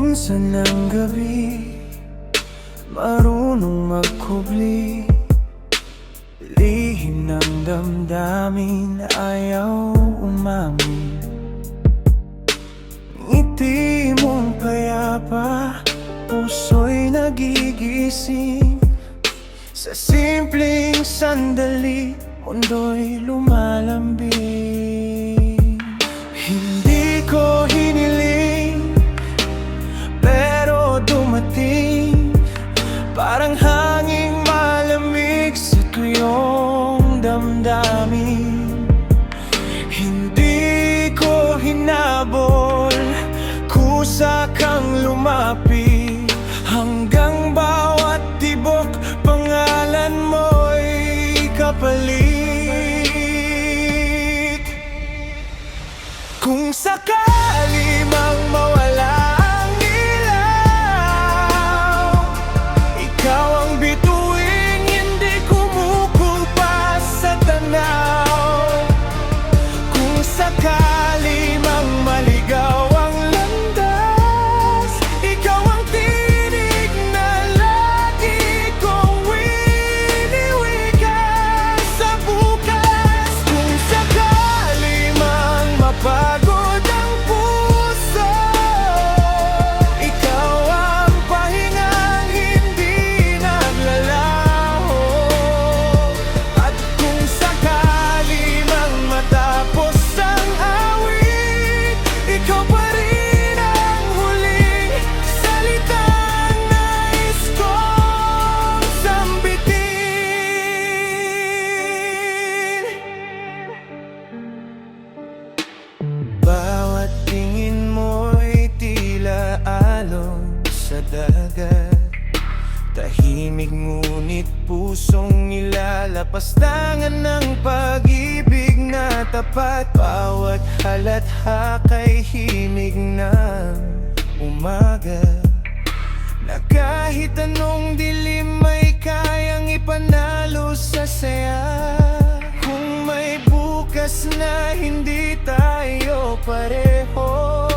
Minsan ng gabi, marunong magkubli, lihim ng damdamin, ayaw umamin. Ngiti mong payapa, puso'y nagigising. Sa simpleng sandali, mundo'y lumalambing. Hindi ko hiniling, pero dumating, parang hanging malamig sa tuyong damdamin. Hindi ko hinabol, kusa kang lumapit, hanggang bawat tibok pangalan mo'y kapalit. Kung sakali mang mawala ang ilaw, ikaw ang bituing hindi kumukupas sa tanaw. Kung sakali mang maligaw ang landas, ikaw ang tinig na lagi kong winiwikas sa bukas. Kung sakali mang mapagod ang puso, ikaw ang pahingang hindi naglalaho. At kung sakali mang matapos ang awit, ikaw pa rin ang huling salitang nais kong sambitin. Bawat tingin mo'y tila alon sa dagat, tahimik ngunit pusong nilalapastangan ng pag-ibig na tapat. Bawat halatha kay himig ng umaga, na kahit anong dilim ay kayang ipanalo sa saya. Kung may bukas na hindi tayo pareho,